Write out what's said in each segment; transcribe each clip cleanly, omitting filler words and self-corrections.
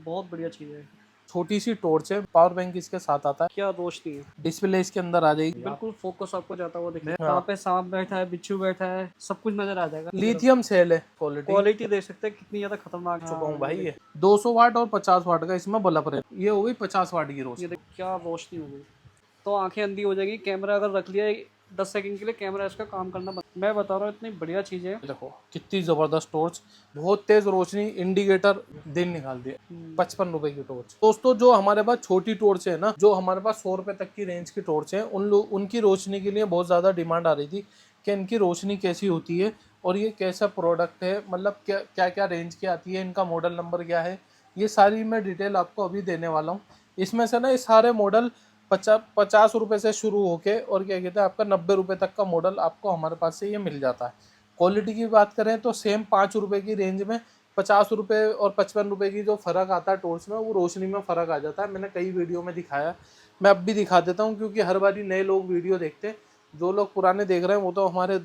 बहुत बढ़िया चीज़ है। छोटी सी टॉर्च है, पावर बैंक इसके साथ आता है, क्या रोशनी है, डिस्प्ले इसके अंदर आ जाएगी। बिल्कुल फोकस आपको जाता हुआ दिखे। हाँ। कहाँ पे सांप बैठा है, बिच्छू बैठा है, सब कुछ नजर आ जाएगा। लिथियम सेल है, क्वालिटी क्वालिटी देख सकते हैं कितनी ज्यादा खतरनाक। चुका हूँ भाई। ये 200 वाट और 50 वाट का इसमें बल्ब है। ये हो गई 50 वाट की ये रोशनी। देख क्या रोशनी हो गई, तो आंखें अंधी हो जाएगी। कैमरा अगर रख लिया 10 सेकंड के लिए, कैमरा इसका काम करना बंद। मैं बता रहा हूँ इतनी बढ़िया चीज़ है। देखो कितनी जबरदस्त टॉर्च, बहुत तेज रोशनी, इंडिकेटर दिन निकाल दिया। 55 रुपए की टॉर्च। दोस्तों जो हमारे पास छोटी टॉर्च है ना, जो हमारे पास 100 रुपए तक की रेंज की टॉर्च है, उनकी रोशनी के लिए बहुत ज्यादा डिमांड आ रही थी कि इनकी रोशनी कैसी होती है और ये कैसा प्रोडक्ट है, मतलब क्या क्या रेंज की आती है, इनका मॉडल नंबर क्या है, ये सारी मैं डिटेल आपको अभी देने वाला हूँ। इसमें से ना ये सारे मॉडल 50 रुपए से शुरू होके और क्या कहते हैं आपका 90 रुपए तक का मॉडल आपको हमारे पास से ये मिल जाता है। क्वालिटी की बात करें तो सेम 5 रुपए की रेंज में 50 रुपए और 55 रुपए की जो फ़र्क आता है टॉर्च में, वो रोशनी में फ़र्क आ जाता है। मैंने कई वीडियो में दिखाया, मैं अब भी दिखा देता हूँ क्योंकि हर बार नए लोग वीडियो देखते हैं। जो लोग पुराने देख रहे हैं वो तो हमारे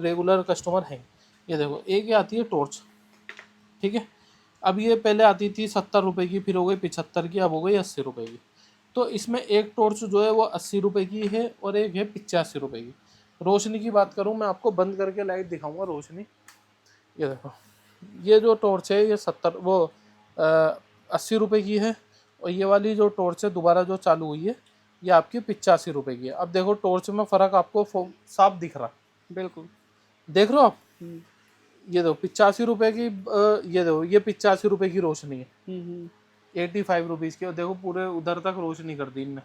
रेगुलर कस्टमर हैं। ये देखो एक ये आती है टॉर्च, ठीक है। अब ये पहले आती थी 70 रुपए की, फिर हो गई 75 की, अब हो गई 80 रुपए की। तो इसमें एक टॉर्च जो है वो 80 रुपए की है और एक है 85 रुपए की। रोशनी की बात करूं, मैं आपको बंद करके लाइट दिखाऊंगा रोशनी। ये देखो, ये जो टॉर्च है ये 80 रुपए की है और ये वाली जो टॉर्च है दोबारा जो चालू हुई है ये आपकी 85 रुपए की है। अब देखो टॉर्च में फ़र्क आपको साफ दिख रहा है, बिल्कुल देख रहे हो आप। ये देखो 85 रुपए की, ये देखो ये 85 रुपए की रोशनी है, 85 रुपीज़ की, और देखो पूरे उधर तक रोशनी कर दी इनने,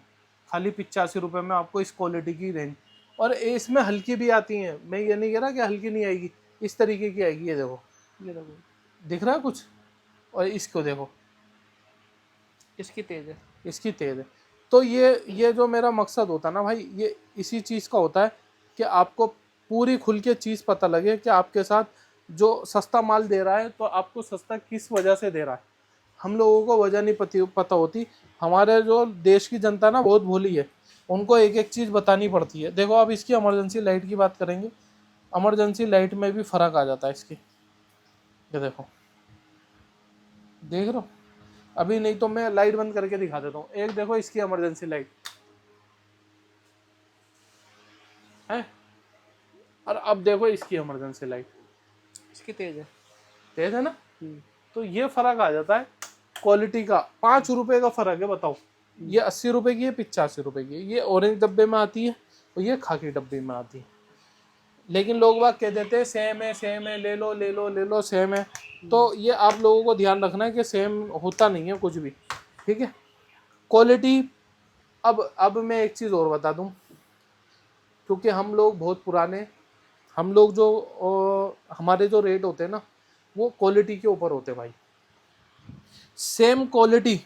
खाली 85 रुपये में आपको इस क्वालिटी की रेंज। और इसमें हल्की भी आती हैं, मैं ये नहीं कह रहा कि हल्की नहीं आएगी, इस तरीके की आएगी। ये देखो, ये देखो दिख रहा है कुछ, और इसको देखो, इसकी तेज है। इसकी तेज़ है। तो ये जो मेरा मकसद होता है ना भाई, ये इसी चीज़ का होता है कि आपको पूरी खुल के चीज़ पता लगे कि आपके साथ जो सस्ता माल दे रहा है तो आपको सस्ता किस वजह से दे रहा है। हम लोगों को वजह नहीं पता होती। हमारे जो देश की जनता ना बहुत भोली है, उनको एक एक चीज़ बतानी पड़ती है। देखो अब इसकी इमरजेंसी लाइट की बात करेंगे, इमरजेंसी लाइट में भी फ़र्क आ जाता है इसकी। ये देखो, देख रहे हो, अभी नहीं तो मैं लाइट बंद करके दिखा देता हूँ। एक देखो इसकी इमरजेंसी लाइट है, और अब देखो इसकी इमरजेंसी लाइट, इसकी तेज है। तेज है ना। तो ये फर्क आ जाता है क्वालिटी का, 5 रुपए का फर्क है। बताओ, ये 80 रुपए की है, 85 रुपए की है। ये ऑरेंज डब्बे में आती है और ये खाकी डब्बे में आती है। लेकिन लोग बाग कह देते हैं सेम है, सेम है, ले लो ले लो ले लो, सेम है। तो ये आप लोगों को ध्यान रखना है कि सेम होता नहीं है कुछ भी, ठीक है। क्वालिटी, अब मैं एक चीज़ और बता दूं, क्योंकि हम लोग बहुत पुराने, हम लोग जो हमारे जो रेट होते हैं ना वो क्वालिटी के ऊपर होते हैं भाई। सेम क्वालिटी,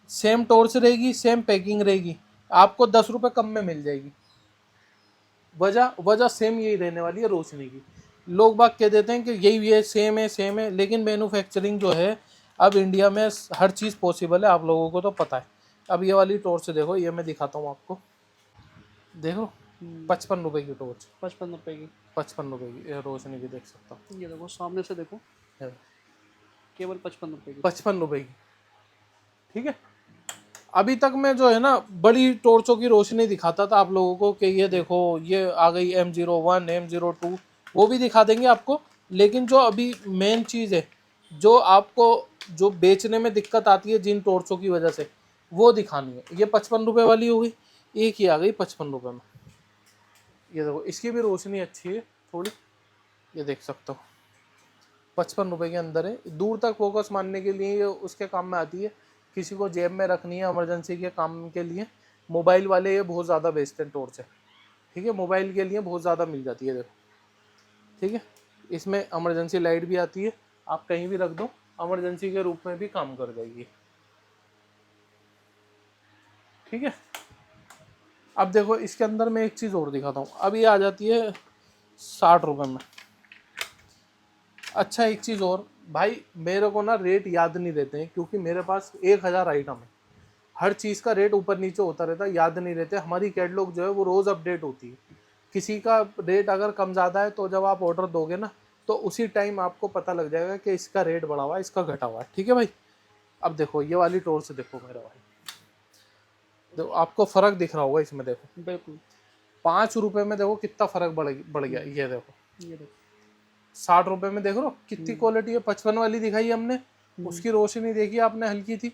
सेम टॉर्च रहेगी, सेम पैकिंग रहेगी, आपको 10 रुपये कम में मिल जाएगी। वजह वजह सेम यही रहने वाली है रोशनी की। लोग बाग कह देते हैं कि यही है, सेम है सेम है, लेकिन मैन्युफैक्चरिंग जो है अब इंडिया में हर चीज़ पॉसिबल है, आप लोगों को तो पता है। अब ये वाली टॉर्च देखो, ये मैं दिखाता हूँ आपको, देखो 55 रुपए की टॉर्च, 55 रुपए की, 55 रुपए की रोशनी की, देख सकता हूँ। ये देखो सामने से देखो, केवल 55 रुपए की, 55 रुपए की, ठीक है। अभी तक मैं जो है ना बड़ी टॉर्चों की रोशनी दिखाता था आप लोगों को कि ये देखो ये आ गई M01 M02, वो भी दिखा देंगे आपको। लेकिन जो अभी मेन चीज़ है, जो आपको जो बेचने में दिक्कत आती है जिन टॉर्चों की वजह से, वो दिखानी है। ये 55 रुपये वाली हो गई, एक ही आ गई 55 रुपये में। ये देखो इसकी भी रोशनी अच्छी है थोड़ी, ये देख सकते हो, 55 रुपये के अंदर है। दूर तक फोकस मारने के लिए ये उसके काम में आती है, किसी को जेब में रखनी है इमरजेंसी के काम के लिए। मोबाइल वाले ये बहुत ज़्यादा बेचते हैं टॉर्च है, ठीक है, मोबाइल के लिए बहुत ज़्यादा मिल जाती है, देखो, ठीक है। इसमें इमरजेंसी लाइट भी आती है, आप कहीं भी रख दो इमरजेंसी के रूप में भी काम कर जाएगी, ठीक है। अब देखो इसके अंदर मैं एक चीज़ और दिखाता हूँ। अब ये आ जाती है 60 रुपये में। अच्छा एक चीज़ और भाई, मेरे को ना रेट याद नहीं रहते हैं क्योंकि मेरे पास 1000 आइटम है, हर चीज़ का रेट ऊपर नीचे होता रहता है, याद नहीं रहते। हमारी कैटलॉग जो है वो रोज़ अपडेट होती है। किसी का रेट अगर कम ज़्यादा है तो जब आप ऑर्डर दोगे ना तो उसी टाइम आपको पता लग जाएगा कि इसका रेट बढ़ा हुआ है, इसका घटा हुआ है। ठीक है भाई। अब देखो ये वाली टॉर्च देखो मेरा भाई, देखो आपको फर्क दिख रहा होगा इसमें। देखो बिल्कुल 5 रुपए में देखो कितना फर्क बढ़ गया। ये देखो ये देखो 60 रुपए में देख रहे हो कितनी क्वालिटी है। 55 वाली दिखाई हमने, उसकी रोशनी देखी आपने, हल्की थी।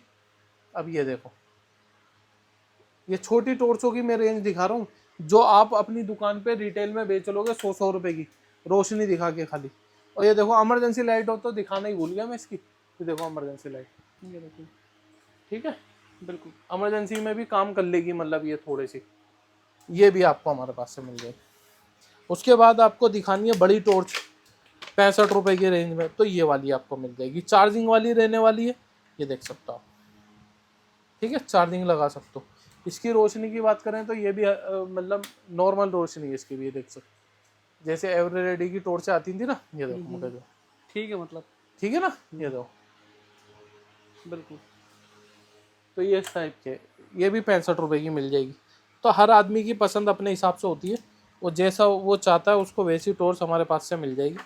अब ये देखो, ये छोटी टॉर्चों की मैं रेंज दिखा रहा हूँ, जो आप अपनी दुकान पे रिटेल में बेच लोगे 100 रुपए की रोशनी दिखा के खाली। और ये देखो इमरजेंसी लाइट हो तो दिखाना ही भूल गया मैं इसकी। ये देखो इमरजेंसी लाइट, ये देखो ठीक है, बिल्कुल इमरजेंसी में भी काम कर लेगी, मतलब ये थोड़ी सी, ये भी आपको हमारे पास से मिल जाएगी। उसके बाद आपको दिखानी है बड़ी टॉर्च 65 रुपए की रेंज में, तो ये वाली आपको मिल जाएगी, चार्जिंग वाली रहने वाली है। ये देख सकते हो आप, ठीक है, चार्जिंग लगा सकते हो। इसकी रोशनी की बात करें तो ये भी मतलब नॉर्मल रोशनी है इसकी भी, ये देख सकते हो। जैसे एवरीरेडी की टॉर्च आती थी ना, ये देखो मुझे जो, ठीक है मतलब ठीक है ना, ये देखो। बिल्कुल तो ये इस टाइप के, ये भी 65 रुपए की मिल जाएगी। तो हर आदमी की पसंद अपने हिसाब से होती है, वो जैसा वो चाहता है उसको वैसी टॉर्च हमारे पास से मिल जाएगी।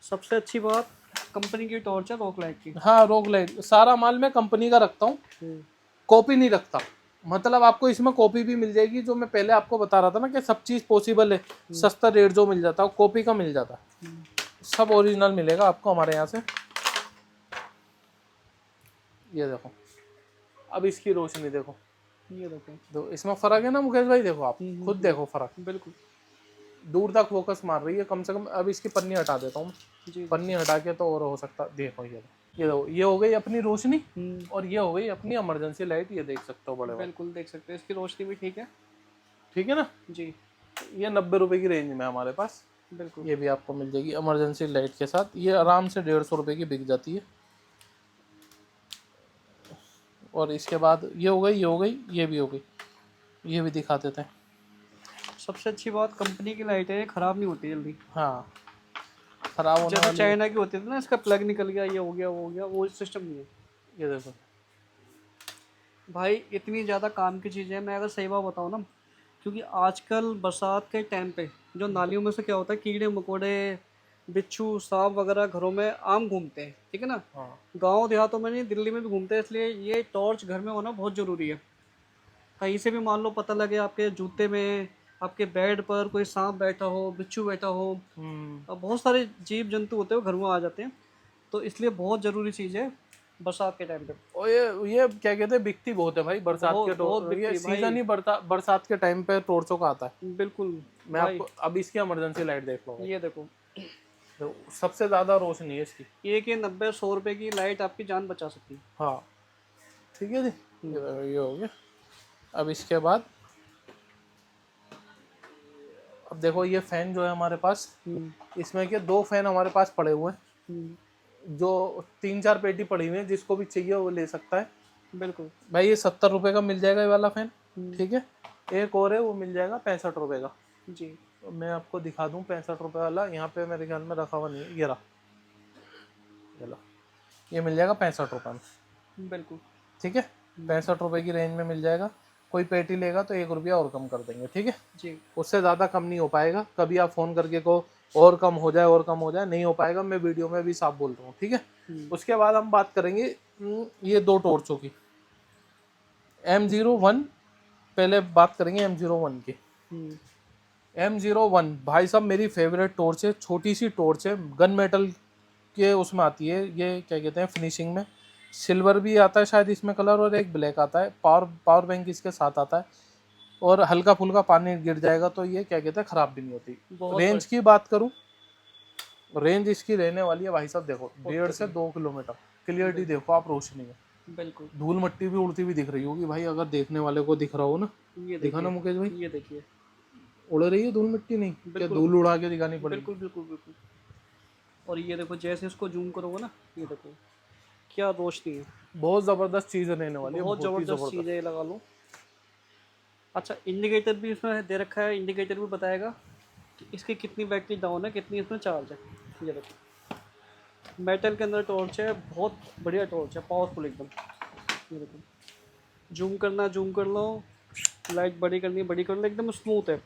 सबसे अच्छी बात कंपनी की टॉर्च है रॉक लाइट की। हाँ रॉक लाइट, सारा माल मैं कंपनी का रखता हूँ, कॉपी नहीं रखता। मतलब आपको इसमें कॉपी भी मिल जाएगी, जो मैं पहले आपको बता रहा था ना कि सब चीज़ पॉसिबल है, सस्ता रेट जो मिल जाता है कॉपी का मिल जाता है, सब ओरिजिनल मिलेगा आपको हमारे यहाँ से। ये देखो अब इसकी रोशनी देखो, ये देखो तो इसमें फर्क है ना मुकेश भाई, देखो आप खुद देखो फर्क, बिल्कुल दूर तक फोकस मार रही है कम से कम। अब इसकी पन्नी हटा देता हूँ, जी पन्नी हटा के तो और हो सकता। देखो ये देखो, ये हो गई अपनी रोशनी, और ये हो गई अपनी इमरजेंसी लाइट, ये देख सकते हो बड़े भाई, बिल्कुल देख सकते हैं, इसकी रोशनी भी ठीक है। ठीक है ना। जी ये 90 रुपए की रेंज में हमारे पास, बिल्कुल ये भी आपको मिल जाएगी इमरजेंसी लाइट के साथ। ये आराम से 150 रुपए की बिक जाती है। और इसके बाद ये हो गई, ये हो गई, ये भी हो गई, ये भी दिखा देते हैं। सबसे अच्छी बात कंपनी की लाइट है, ये खराब नहीं होती जल्दी। हाँ खराब होने जैसे वाली, चाइना की होती थी ना, इसका प्लग निकल गया, ये हो गया वो हो गया, वो सिस्टम नहीं है ये देखो भाई। इतनी ज़्यादा काम की चीज़ें हैं, मैं अगर सही बात बताऊँ ना, क्योंकि आजकल बरसात के टाइम पे जो नालियों में से क्या होता है, कीड़े मकोड़े बिच्छू सांप वगैरह घरों में आम घूमते हैं, ठीक है ना। हाँ गांव देहातों में नहीं, दिल्ली में भी घूमते हैं, इसलिए ये टॉर्च घर में होना बहुत ज़रूरी है। कहीं से भी मान लो पता लगे आपके जूते में, आपके बेड पर कोई सांप बैठा हो, बिच्छू बैठा हो, और बहुत सारे जीव जंतु होते हैं वो घर में आ जाते हैं, तो इसलिए बहुत ज़रूरी चीज़ है बरसात के टाइम पे। और ये क्या कहते हैं, बिकती बहुत है भाई बरसात बहुत के बहुत ये बिकती है सीजन ही भाई। बरसात के टाइम पे टॉर्चों का आता है। बिल्कुल मैं भाई, आपको अब इसकी इमरजेंसी लाइट देख लो, ये देखो तो सबसे ज्यादा रोशनी है इसकी। एक ये 90-100 रुपए की लाइट आपकी जान बचा सकती है। हाँ ठीक है जी, ये हो गया। अब इसके बाद अब देखो ये फैन जो है हमारे पास, इसमें के 2 फैन हमारे पास पड़े हुए हैं, जो 3-4 पेटी पड़ी हुई है, जिसको भी चाहिए वो ले सकता है। बिल्कुल भाई ये 70 रुपए का मिल जाएगा ये वाला फैन, ठीक है। एक और है वो मिल जाएगा 65 रुपए का। जी तो मैं आपको दिखा दूं 65 रुपए वाला, यहाँ पे मेरे ख्याल में रखा हुआ नहीं है, ये रहा, चलो ये मिल जाएगा 65 रुपए में, बिल्कुल ठीक है। 65 रुपए की रेंज में मिल जाएगा। कोई पेटी लेगा तो 1 रुपया और कम कर देंगे, ठीक है। जी उससे ज़्यादा कम नहीं हो पाएगा। कभी आप फ़ोन करके को और कम हो जाए, और कम हो जाए, नहीं हो पाएगा, मैं वीडियो में भी साफ बोल रहा हूँ, ठीक है। उसके बाद हम बात करेंगे ये 2 टॉर्चों की, M01। पहले बात करेंगे M01 की। M01 भाई साहब मेरी फेवरेट टॉर्च है, छोटी सी टॉर्च है, गन मेटल के उसमें आती है, ये क्या कहते हैं फिनिशिंग में, सिल्वर भी आता है शायद इसमें कलर, और एक ब्लैक आता है। पावर बैंक इसके साथ आता है, और हल्का फुल्का पानी गिर जाएगा तो ये क्या कहते हैं ख़राब भी नहीं होती। रेंज की बात करूं, रेंज इसकी रहने वाली है भाई साहब, देखो 1.5 से 2 किलोमीटर। क्लियरिटी देखो आप रोशनी में, बिल्कुल धूल मट्टी भी उड़ती हुई दिख रही होगी भाई, अगर देखने वाले को दिख रहा हो ना। ये दिखा ना मुकेश भाई, ये देखिए उड़ रही है धूल मिट्टी, नहीं क्या धूल उड़ा के दिखानी पड़ेगी। बिल्कुल बिल्कुल बिल्कुल। और ये देखो जैसे इसको जूम करोगे ना, ये देखो क्या रोशनी है, बहुत ज़बरदस्त चीज़ रहने वाली है, बहुत बहुत ही ज़बरदस्त चीज़ है, ये लगा लो। अच्छा इंडिकेटर भी इसमें दे रखा है, इंडिकेटर भी बताएगा कि इसकी कितनी बैटरी डाउन है, कितनी इसमें चार्ज है। ये देखो मेटल के अंदर टॉर्च है, बहुत बढ़िया टॉर्च है, पावरफुल एकदम। ये देखो जूम करना जूम कर लो, लाइट बड़ी करनी है बड़ी कर लो, एकदम स्मूथ है।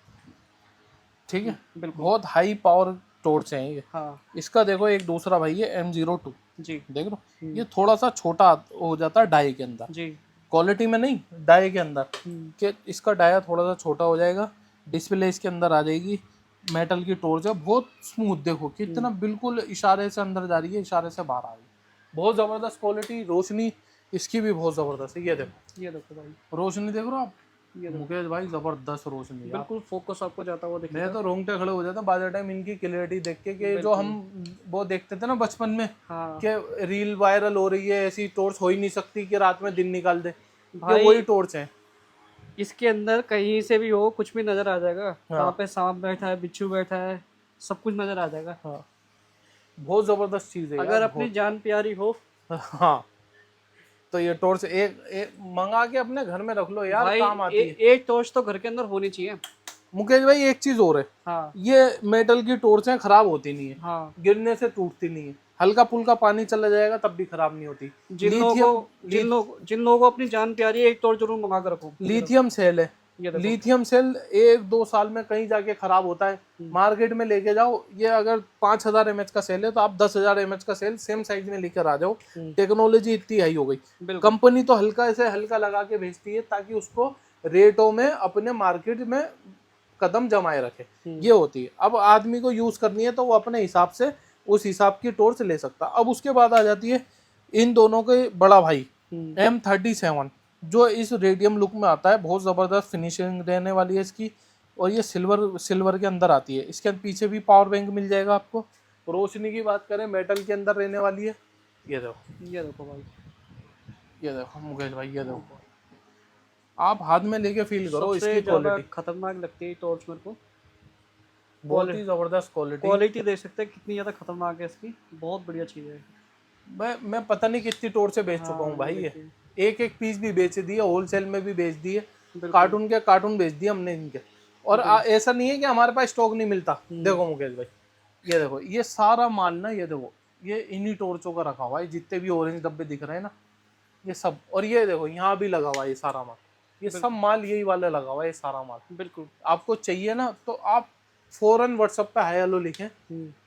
ठीक है। बिल्कुल बहुत हाई पावर टॉर्च है ये। हाँ इसका देखो एक दूसरा भाई है M02, जी देख लो ये थोड़ा सा छोटा हो जाता है डाई के अंदर, जी। क्वालिटी में नहीं डाई के अंदर, हम्म, कि इसका डाया थोड़ा सा छोटा हो जाएगा, डिस्प्ले इसके अंदर आ जाएगी, मेटल की टॉर्च है, बहुत स्मूथ, देखो कितना बिल्कुल इशारे से अंदर जा रही है, इशारे से बाहर आ रही है, बहुत जबरदस्त क्वालिटी, रोशनी इसकी भी बहुत जबरदस्त है, ये देखो ये देखो भाई, रोशनी देख रहे हो आप ये देखो मुकेश भाई, जबरदस्त रोशनी यार। बिल्कुल फोकस आपको जाता हुआ दिखेगा। मैं तो रोंगटे खड़े हो जाते बाद टाइम इनकी क्लियरिटी देख के, कि जो हम वो देखते थे ना बचपन में हाँ कि रील वायरल हो रही है, ऐसी टॉर्च हो ही नहीं सकती कि रात में दिन निकाल दे, ये भाई, वही टॉर्च है। इसके अंदर कहीं से भी हो कुछ भी नजर आ जाएगा। हाँ। वहाँ पे सांप बैठा है, बिच्छू बैठा है, सब कुछ नजर आ जाएगा। हाँ बहुत जबरदस्त चीज है अगर यार, अपनी जान प्यारी हो हाँ तो ये टॉर्च एक मंगा के अपने घर में रख लो यार, भाई, काम आती है। एक टॉर्च तो घर के अंदर होनी चाहिए। मुकेश भाई एक चीज और है, हाँ ये मेटल की टॉर्चें खराब होती नहीं है, हाँ। गिरने से टूटती नहीं है, हल्का फुल्का पानी चला जाएगा तब भी खराब नहीं होती। जिन लोगों को अपनी जान प्यारी है, एक टॉर्च जरूर मंगा कर रखो। लिथियम सेल है, ये देखो। लिथियम सेल 1-2 साल में कहीं जाके खराब होता है, मार्केट में लेके जाओ, ये अगर 5000 mAh का सेल है तो आप 10,000 mAh का सेल सेम साइज में लेकर आ जाओ, टेक्नोलॉजी इतनी हाई हो गई, कंपनी तो हल्का से हल्का लगा के भेजती है ताकि उसको रेटों में अपने मार्केट में कदम जमाए रखे, ये होती है। अब आदमी को यूज करनी है तो वो अपने हिसाब से उस हिसाब की टॉर्च ले सकता। अब उसके बाद आ जाती है इन दोनों के बड़ा भाई M37, जो इस रेडियम लुक में आता है, बहुत ज़बरदस्त फिनिशिंग रहने वाली है इसकी, और ये सिल्वर के अंदर आती है, इसके पीछे भी पावर बैंक मिल जाएगा आपको। रोशनी की बात करें मेटल के अंदर रहने वाली है, ये देखो भाई, ये देखो मुकेश भाई, ये देखो आप हाथ में लेके फील करो इसकी ज्यादा क्वालिटी, खतरनाक लगती है टॉर्च मेरे को। बहुत ही ज़बरदस्त क्वालिटी देख सकते हैं कितनी ज्यादा खतरनाक है इसकी, बहुत बढ़िया चीज है। मैं पता नहीं कितनी टोर से बेच चुका हूँ भाई, ये एक एक पीस भी बेच दिए, होलसेल में भी बेच दिए, कार्टून के कार्टून बेच दिए हमने इनके, और ऐसा नहीं है कि हमारे पास स्टॉक नहीं मिलता। देखो मुकेश भाई, ये देखो ये सारा माल ना, ये देखो ये इन्हीं टॉर्चों का रखा हुआ है, जितने भी ऑरेंज डब्बे दिख रहे हैं ना ये सब, और ये देखो यहाँ भी लगा हुआ है ये सारा माल, ये सब माल यही वाला लगा हुआ है, ये सारा माल। बिल्कुल, आपको चाहिए ना तो आप फौरन व्हाट्सएप पे हाय हेलो लिखें,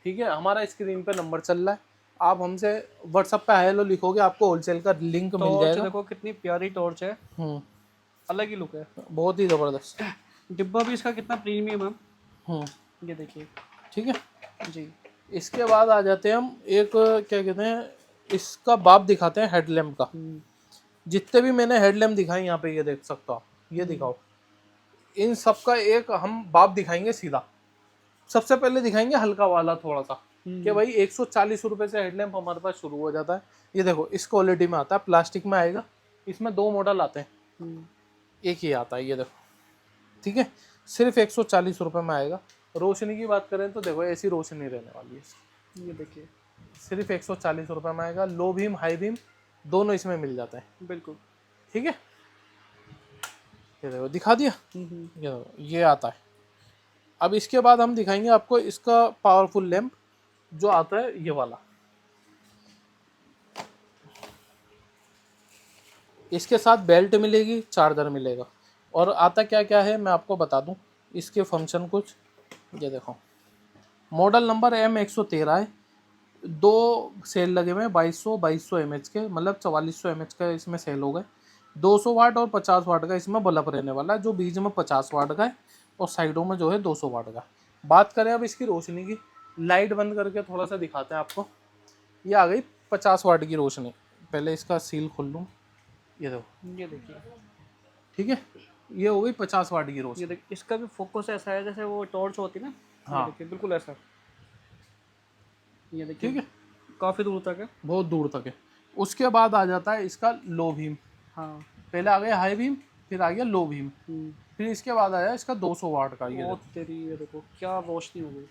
ठीक है, हमारा स्क्रीन पे नंबर चल रहा है, आप हमसे व्हाट्सएप पे हाय हेलो लिखोगे, आपको होलसेल का लिंक मिल जाएगा। देखो कितनी प्यारी टॉर्च है, अलग ही लुक है, बहुत ही जबरदस्त। डिब्बा भी इसका कितना प्रीमियम है, ये देखिए, ठीक है जी। इसके बाद आ जाते हैं हम एक, क्या कहते हैं, इसका बाप दिखाते हैं हेडलैम्प का। जितने भी मैंने हेडलैम्प दिखाए यहाँ पे, ये देख सकते हो आप, ये दिखाओ, इन सब का एक हम बाप दिखाएंगे सीधा। सबसे पहले दिखाएंगे हल्का वाला थोड़ा सा, कि भाई 140 रुपए से हेडलैम्प हमारे पास शुरू हो जाता है। ये देखो इस क्वालिटी में आता है, प्लास्टिक में आएगा, इसमें 2 मॉडल आते हैं, एक ही आता है, ये देखो, ठीक है, सिर्फ 140 रुपए में आएगा। रोशनी की बात करें तो देखो ऐसी रोशनी रहने वाली है, ये देखिए, सिर्फ 140 रुपए में आएगा। लो बीम हाई बीम दोनों इसमें मिल जाते हैं, बिल्कुल, ठीक है। ये देखो दिखा दिया, ये देखो ये आता है। अब इसके बाद हम दिखाएंगे आपको इसका पावरफुल लैंप जो आता है, ये वाला। इसके साथ बेल्ट मिलेगी, चार्जर मिलेगा, और आता क्या क्या है मैं आपको बता दूं इसके फंक्शन कुछ। ये देखो मॉडल नंबर M113 है, 2 सेल लगे हुए हैं 2200 mAh के, मतलब 4400 mAh का इसमें सेल हो गए। 200 वाट और 50 वाट का इसमें बल्ब रहने वाला है, जो बीच में 50 वाट का है और साइडों में जो है 200 वाट का। बात करें अब इसकी रोशनी की, लाइट बंद करके थोड़ा सा दिखाते हैं आपको। ये आ गई 50 वाट की रोशनी, पहले इसका सील खोल लूँ, ये देखो, ये देखिए, ठीक है, ये हो गई 50 वाट की रोशनी। ये देखिए, इसका भी फोकस ऐसा है जैसे वो टॉर्च होती है ना, हाँ। ये देखिए बिल्कुल ऐसा, ये देखिए, ठीक है, काफी दूर तक है, बहुत दूर तक है। उसके बाद आ जाता है इसका लो बीम, हाँ, पहले आ गया हाई बीम, फिर आ गया लो बीम, फिर इसके बाद आया इसका 200 वाट का। ये बहुत तेरी, ये देखो क्या रोशनी हो गई,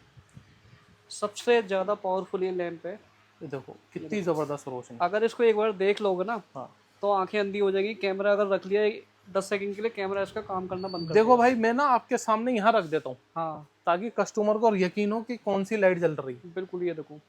सबसे ज्यादा पावरफुल ये लैंप है। ये देखो कितनी जबरदस्त रोशनी। अगर इसको एक बार देख लोगे ना, हाँ, तो आंखें अंधी हो जाएगी। कैमरा अगर रख लिया 10 सेकंड के लिए, कैमरा इसका काम करना बंद कर देखो भाई मैं ना आपके सामने यहाँ रख देता हूँ, हाँ, ताकि कस्टमर को यकीन हो कि कौन सी लाइट जल रही है। बिल्कुल, ये देखो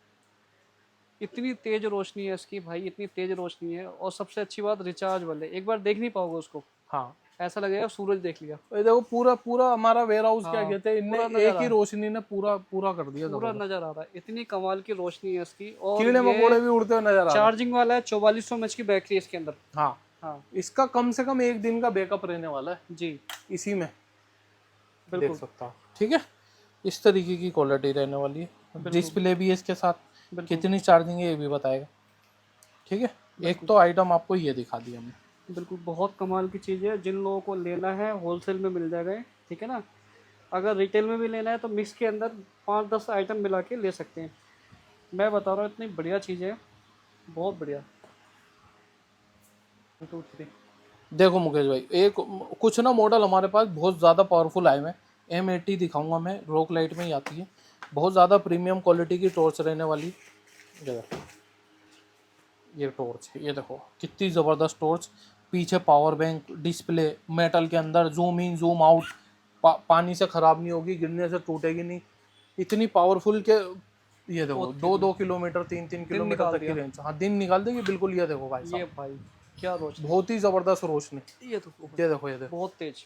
इतनी तेज रोशनी है इसकी भाई, इतनी तेज रोशनी है, और सबसे अच्छी बात रिचार्जेबल है, एक बार देख नहीं पाओगे उसको, हाँ, ऐसा लगेगा सूरज देख लिया, ये देखो पूरा पूरा हमारा वेयर हाउस क्या हाँ, कहते हैं, पूरा इनने नजर एक ही आ रोशनी ने पूरा पूरा कर दिया। पूरा देखो नजर आ रहा है, इतनी कमाल की रोशनी है इसकी। और कीड़े ये मकोड़े भी उड़ते हुए नजर आ रहे हैं। चार्जिंग वाला है, 4400 mAh की बैटरी है इसके अंदर। हाँ, हाँ इसका कम से कम एक दिन का बैकअप रहने वाला है जी, इसी में, देख बिल्कुल सकता हूँ। ठीक है, इस तरीके की क्वालिटी रहने वाली है। डिस्प्ले भी है इसके साथ, बिल्कुल कितनी चार्जिंग है ये भी बताएगा। ठीक है, एक तो आइटम आपको ये दिखा दिया हमने। बिल्कुल, बहुत कमाल की चीज़ है। जिन लोगों को लेना है होलसेल में मिल जाएगा ये, ठीक है ना। अगर रिटेल में भी लेना है तो मिक्स के अंदर 5-10 आइटम मिला के ले सकते हैं। मैं बता रहा हूँ इतनी बढ़िया चीज़ है, बहुत बढ़िया। 1 2 3 देखो मुकेश भाई, एक कुछ ना मॉडल हमारे पास बहुत ज़्यादा पावरफुल आए हुए हैं। M80 दिखाऊंगा मैं, रॉक लाइट में ही आती है, बहुत ज़्यादा प्रीमियम क्वालिटी की टॉर्च रहने वाली। ये देखो, ये टॉर्च है, ये देखो कितनी ज़बरदस्त टॉर्च। पीछे पावर बैंक, डिस्प्ले मेटल के अंदर, जूम इन जूम आउट, पानी से ख़राब नहीं होगी, गिरने से टूटेगी नहीं, इतनी पावरफुल के। ये देखो 2-2 किलोमीटर 3-3 दिन किलोमीटर निकाल तक की दिया रेंज, हाँ दिन निकाल देगी बिल्कुल। ये देखो भाई ये साहब, भाई, क्या रोशनी, बहुत ही ज़बरदस्त रोशनी। ये तो ये देखो, ये देखो बहुत तेज।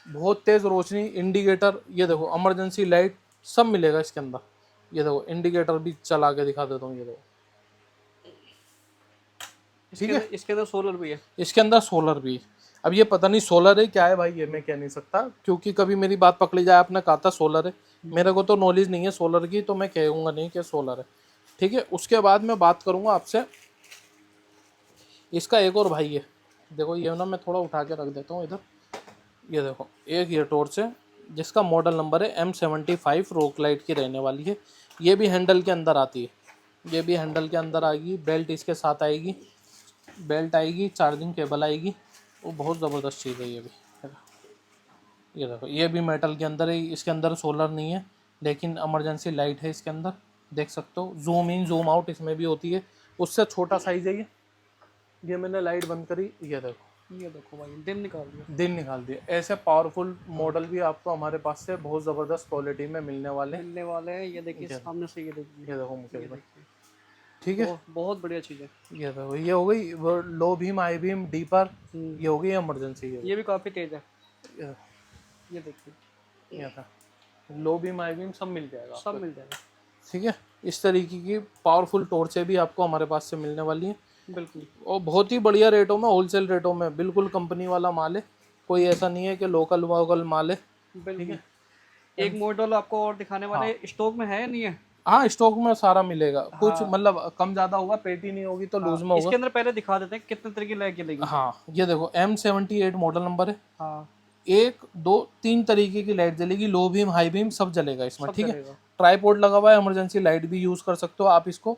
बहुत तेज रोशनी, इंडिकेटर, ये देखो इमरजेंसी लाइट सब मिलेगा इसके अंदर। ये देखो इंडिकेटर भी चला के दिखा देता हूँ, ये देखो। ठीक है, इसके अंदर सोलर भी है। इसके अंदर सोलर भी। अब ये पता नहीं सोलर है क्या है भाई, ये मैं कह नहीं सकता, क्योंकि कभी मेरी बात पकड़ी जाए, आपने कहा था सोलर है, मेरे को तो नॉलेज नहीं है सोलर की, तो मैं कहूँगा नहीं कि सोलर है। ठीक है, उसके बाद मैं बात करूँगा आपसे, इसका एक और भाई है। देखो ये ना, मैं थोड़ा उठा के रख देता हूँ इधर। ये देखो एक ये टॉर्च है जिसका मॉडल नंबर है M75, रॉक लाइट की रहने वाली है। ये भी हैंडल के अंदर आती है, ये भी हैंडल के अंदर आएगी, बेल्ट इसके साथ आएगी, बेल्ट आएगी, चार्जिंग केबल आएगी, वो बहुत ज़बरदस्त चीज़ है ये भी। ये देखो ये भी मेटल के अंदर है, इसके अंदर सोलर नहीं है लेकिन इमरजेंसी लाइट है इसके अंदर, देख सकते हो। जूम इन जूम आउट इसमें भी होती है, उससे छोटा साइज है ये मैंने लाइट बंद करी, ये देखो भाई, दिन निकाल दिया। दिन निकाल दिया। ऐसे पावरफुल मॉडल भी आपको हमारे पास से बहुत ज़बरदस्त क्वालिटी में मिलने वाले हैं। ये देखिए सामने से, ये देखिए, ये देखो मुकेश भाई। देखिए, ठीक है, बहुत बढ़िया चीज़ है। ये देखो ये हो गई वो लो बीम, आई बीम, डीपर, ये हो गई इमरजेंसी। ये भी काफ़ी तेज है, ये ये देखिए, ये था लो बीम, आई बीम सब मिल जाएगा सब मिल जाएगा। ठीक है, इस तरीके की पावरफुल टॉर्चें भी आपको हमारे पास से मिलने वाली हैं, बिल्कुल और बहुत ही बढ़िया रेटों में, होलसेल रेटों में, बिल्कुल कंपनी वाला माल है, कोई ऐसा नहीं है कि लोकल वोकल माल है। बिल्कुल। एक मॉडल आपको और दिखाने वाले, स्टॉक में है या नहीं है? हाँ, स्टॉक में सारा मिलेगा, कुछ मतलब कम ज़्यादा होगा, पेटी नहीं होगी तो लूज में होगा। इसके अंदर पहले दिखा देते हैं कितने तरह की लाइट जलेगी। हाँ, ये देखो M78 मॉडल नंबर है, हाँ, 1 2 3 तरीके की लाइट जलेगी, लो बीम हाई बीम सब जलेगा इसमें। सब ठीक है, जलेगा। ट्राईपोड लगा हुआ है, इमरजेंसी लाइट भी यूज़ कर सकते हो आप इसको,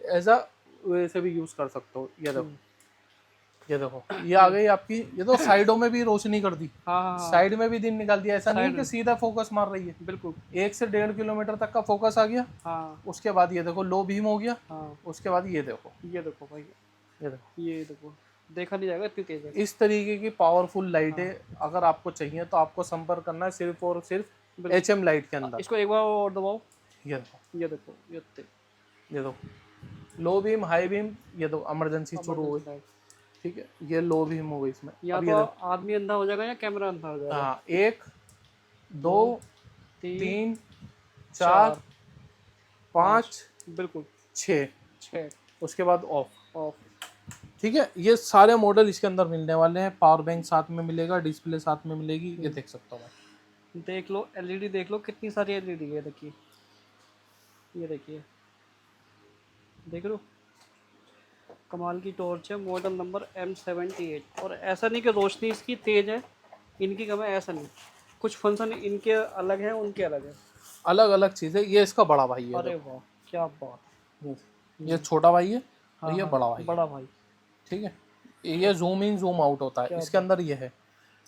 एज अ वैसे भी यूज़ कर सकते हो। ये देखो, ये देखो ये आ गई आपकी, ये तो साइडों में भी रोशनी कर दी, हाँ, साइड में भी दिन निकाल दिया, ऐसा नहीं कि सीधा फोकस मार रही है। बिल्कुल। 1 से 1.5 किलोमीटर तक का फोकस आ गया। हाँ, उसके बाद ये देखो लो बीम हो गया। हाँ, उसके बाद ये देखो, ये देखो भाई, ये देखो ये देखो, देखा नहीं जाएगा इतनी तेज है। इस तरीके की पावरफुल लाइटें अगर आपको चाहिए तो आपको संपर्क करना है सिर्फ और सिर्फ HM लाइट के अंदर। इसको एक बार और दबाओ, ये देखो, ये देखो, ये देखो लो बीम हाई बीम, ये दो इमरजेंसी शुरू हो गई। ठीक है, ये लो बीम हो गई इसमें। या तो आदमी अंधा हो जाएगा या कैमरा अंधा हो जाएगा। हाँ, 1 2 3 4 5 बिल्कुल 6, उसके बाद ऑफ। ऑफ। ठीक है, ये सारे मॉडल इसके अंदर मिलने वाले हैं, पावर बैंक साथ में मिलेगा, डिस्प्ले साथ में मिलेगी, ये देख सकता हूँ मैं। देख लो LED, देख लो कितनी सारी LED है, देखिए, ये देखिए, देख लो, कमाल की टॉर्च है, मॉडल नंबर M78। और ऐसा नहीं कि रोशनी इसकी तेज है, इनकी कम है, ऐसा नहीं, कुछ फंक्शन इनके अलग है, उनके अलग है, अलग अलग चीज़ है। ये इसका बड़ा भाई है, अरे वाह क्या बात, ये छोटा भाई है और ये बड़ा भाई। बड़ा भाई। ठीक है, ये जूम इन जूम आउट होता है, इसके अंदर ये है।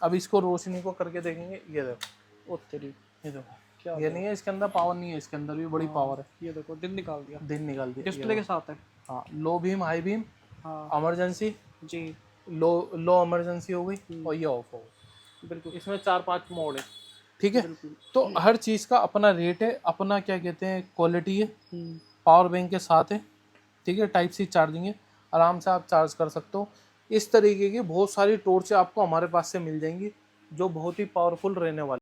अब इसको रोशनी को करके देखेंगे, ये देखो, ओ तेरी, ये देखो, ये नहीं है इसके अंदर पावर, नहीं है इसके अंदर भी बड़ी पावर है। ये देखो दिन निकाल दिया, दिन निकाल दिया, डिस्प्ले के साथ है। हाँ, लो बीम हाई बीम, हाँ इमरजेंसी, जी, लो इमरजेंसी हो गई, और ये ऑफ हो गई। बिल्कुल, इसमें 4-5 मोड है। ठीक है, बिल्कुल। तो हर चीज़ का अपना रेट है, अपना क्या कहते हैं क्वालिटी है, पावर बैंक के साथ है। ठीक है, टाइप सी चार्जिंग है, आराम से आप चार्ज कर सकते हो। इस तरीके की बहुत सारी टॉर्चें आपको हमारे पास से मिल जाएंगी। जो बहुत ही पावरफुल रहने वाली